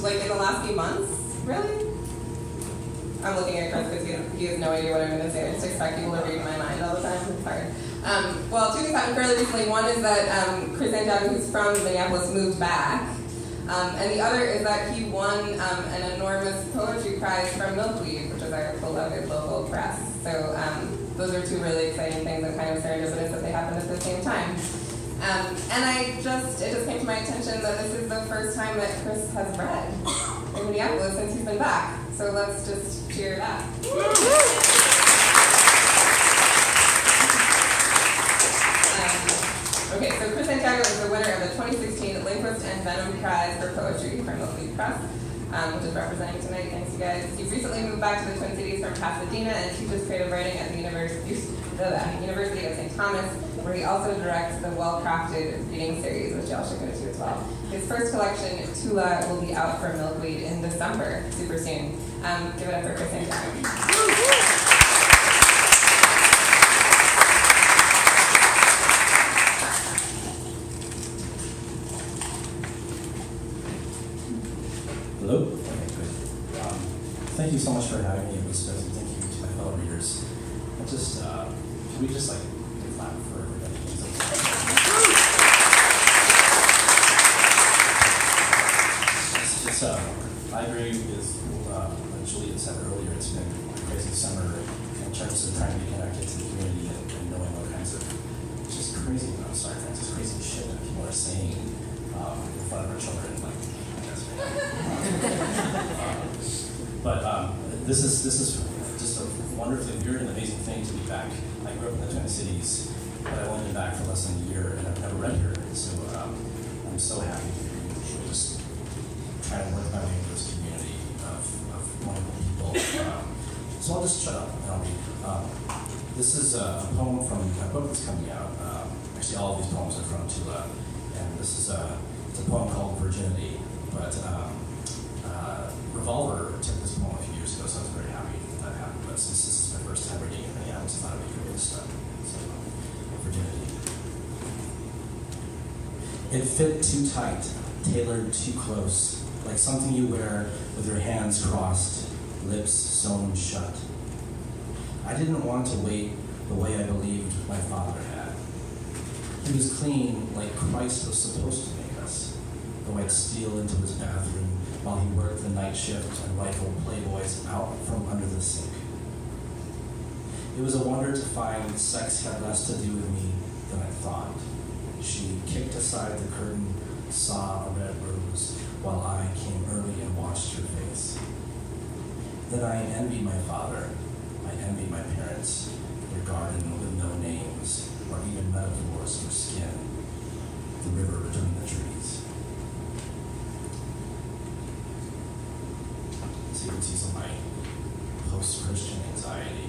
like in the last few months, really? I'm looking at Chris because he has no idea what I'm going to say. I just expect people to read my mind all the time. It's hard. Well, two things happened fairly recently. One is that Chris Santiago, who's from Minneapolis, moved back. And the other is that he won an enormous poetry prize from Milkweed, which is our beloved local press. So those are two really exciting things and kind of serendipitous that they happened at the same time. And it just came to my attention that this is the first time that Chris has read in Minneapolis since he's been back. So let's just cheer that. Okay, so Chris Santiago is the winner of the 2016 Lindquist Vennum Prize for Poetry from Milkweed Press, which is representing tonight. Thanks, you guys. He recently moved back to the Twin Cities from Pasadena and teaches creative writing at the University of St. Thomas, where he also directs the well-crafted reading series, which y'all should go to as well. His first collection, Tula, will be out for Milkweed in December, super soon. Give it up for Chris Santiago. Hello? Okay, good. Thank you so much for having me, Elizabeth, and thank you to my fellow readers. Can we just like clap for everybody? I agree with what Juliet said earlier. It's been a crazy summer in terms of trying to be connected to the community and knowing what kinds of just crazy, I'm sorry, just crazy shit that people are saying in front of our children. Like, this is just a wonderfully weird and amazing thing to be back. I grew up in the Twin Cities, but I've only been back for less than a year, and I've never read here. So I'm so happy to just try to work my way into this community of wonderful people. So I'll just shut up and I'll read. This is a poem from a book that's coming out. Actually, all of these poems are from Tula, and this is it's a poem called Virginity. But Revolver took this poem a few years ago, so I was very happy that happened. But since this is my first time reading it, I just thought it'd be cool to start. So, Virginity. It fit too tight, tailored too close, like something you wear with your hands crossed, lips sewn shut. I didn't want to wait the way I believed my father had. He was clean like Christ was supposed to make us, though I'd steal into his bathroom while he worked the night shift and rifled playboys out from under the sink. It was a wonder to find sex had less to do with me than I thought. She kicked aside the curtain, saw a red rose, while I came early and watched her face. Then I envied my father. I envied my parents, their garden with no names, or even metaphors for skin, the river between the trees. So you can see some of my post-Christian anxiety.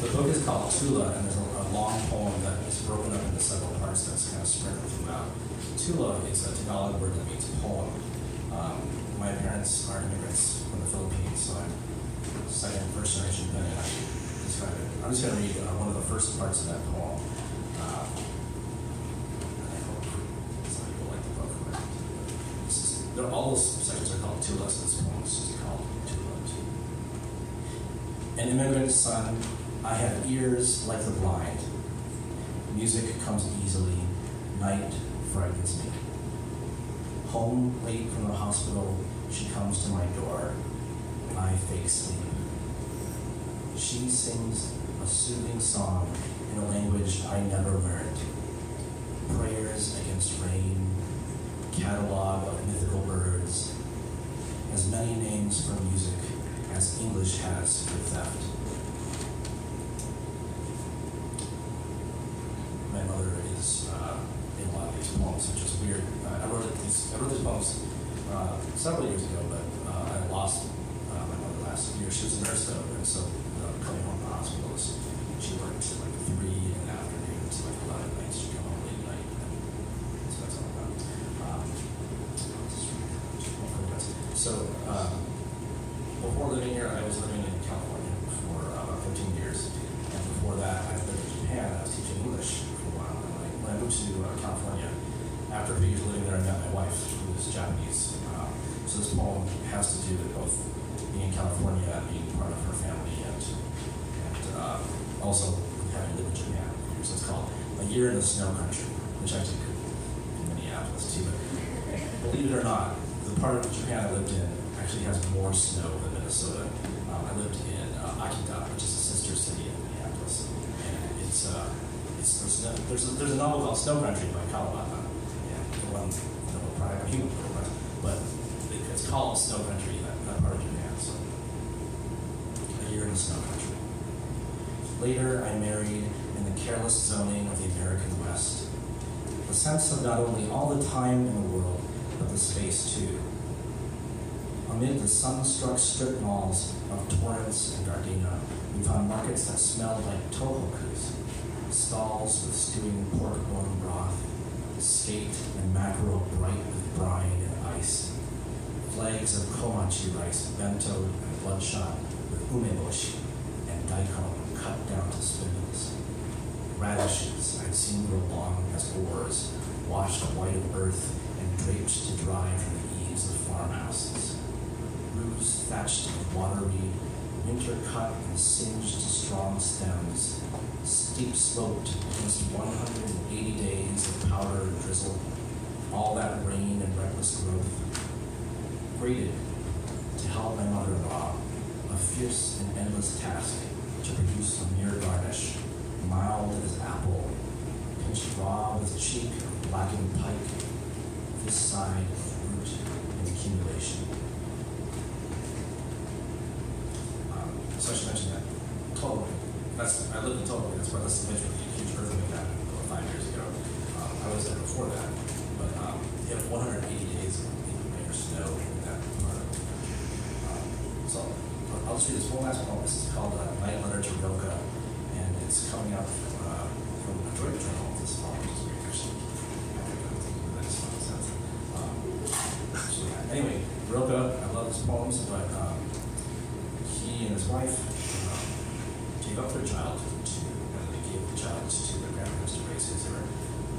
The book is called Tula, and there's a long poem that is broken up into several parts that's kind of sprinkled throughout. Tula is a Tagalog word that means poem. My parents are immigrants from the Philippines, so I'm first generation Vennum. I'm just going to read one of the first parts of that poem. And I hope some people like the book. All those sections are called Tula, so this poem is just called Tula. An immigrant son, I have ears like the blind. Music comes easily, night frightens me. Home late from the hospital, she comes to my door. I fake sleep. She sings a soothing song in a language I never learned. Prayers against rain, catalog of mythical birds, as many names for music as English has for theft. My mother is in a lot of these poems, which is weird. I wrote these poems several years ago, but I lost my mother last year. She was a nurse though, and so coming home from the hospital, she worked till like 3 in the afternoon to like 11 nights. She'd come home late at night, and so that's all about. So before living here, I was living in California for about 15 years, and before that, I lived in Japan. I was teaching English for a while. And when I moved to California, after a few years living there, where I met my wife, who is Japanese. So this poem has to do with both being in California and being part of her family, and also having lived in Japan. So it's called A Year in the Snow Country, which I did in Minneapolis too. But believe it or not, the part of Japan I lived in actually has more snow than Minnesota. I lived in Akita, which is a sister city of Minneapolis, and there's a novel called Snow Country by Kawabata, and the one probably a human book, but it's called Snow Country, that part of Japan. So A Year in the Snow Country. Later, I married in the careless zoning of the American West. The sense of not only all the time in the world, but the space too. Amid the sun-struck strip malls of Torrance and Gardena, we found markets that smelled like tohokus, stalls with stewing pork bone broth, skate and mackerel bright with brine and ice, flags of komachi rice bentoed and bloodshot with umeboshi and daikon cut down to spindles, radishes I'd seen grow long as oars, washed white of earth and draped to dry from the eaves of farmhouses, roofs thatched with water-weed, winter cut and singed to strong stems, steep sloped against 180 days of powder and drizzle, all that rain and reckless growth. Graded to help my mother-in-law, a fierce and endless task to produce a mere garnish, mild as apple, pinched raw with cheek of blackened pike, this side of root and accumulation. So I should mention that Tula. I lived in Tula. That's where this is a huge earthquake happened about 5 years ago. I was there before that, but you have 180 days of rain or snow in that part of the country. So I'll just read this one last poem. This is called Night Letter to Rilke, and it's coming out from a Detroit journal this fall, which is weird, actually. That just makes sense. Anyway, Rilke, I love his poems, but he and his wife gave up their child they gave the child to their grandparents to raise because they were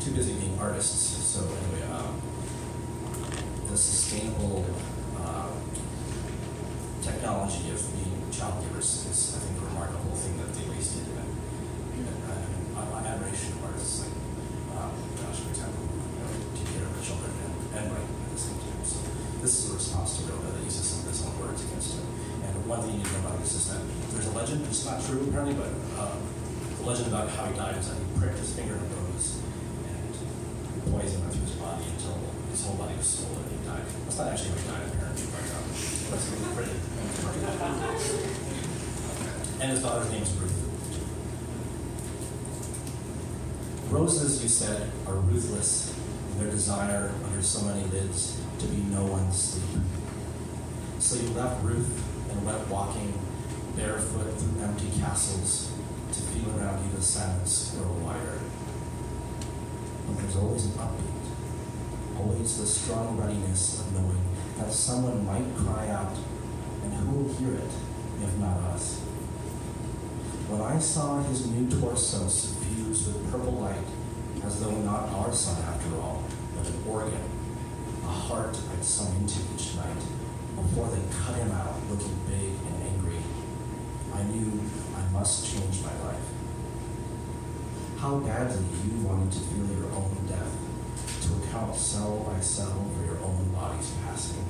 too busy being artists. So anyway, the sustainable technology of being child givers is, I think, a remarkable thing that they wasted. Admiration of artists like Josh, for example, take care of their children and write at the same time. So this is a response to Rilke that uses some of his own words against him. And one thing you need to know about this is that there's a legend, it's not true apparently, but the legend about how he died is that he pricked his finger in a rose and poison went through his body until his whole body was swollen and he died. That's not actually how he died apparently, but that's pretty. And his daughter's name is Ruth. Roses, you said, are ruthless in their desire under so many lids to be no one's sleep. So you left Ruth and went walking barefoot through empty castles to feel around you the silence grow wider. But there's always an upbeat, always the strong readiness of knowing that someone might cry out, and who will hear it, if not us? When I saw his new torso suffused with purple light, as though not our sun after all, but an organ, a heart I'd sung into each night, before they cut him out looking big and angry, I knew I must change my life. How badly you wanted to feel your own death, to account cell by cell for your own body's passing.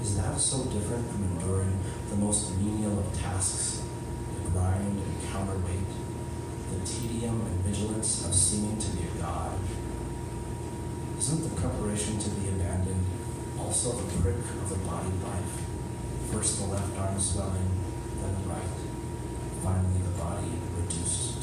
Is that so different from enduring the most menial of tasks, the grind and counterweight, the tedium and vigilance of seeming to be a god? Isn't the preparation to be abandoned also the prick of the body life? First the left arm swelling, then the right, finally the body reduced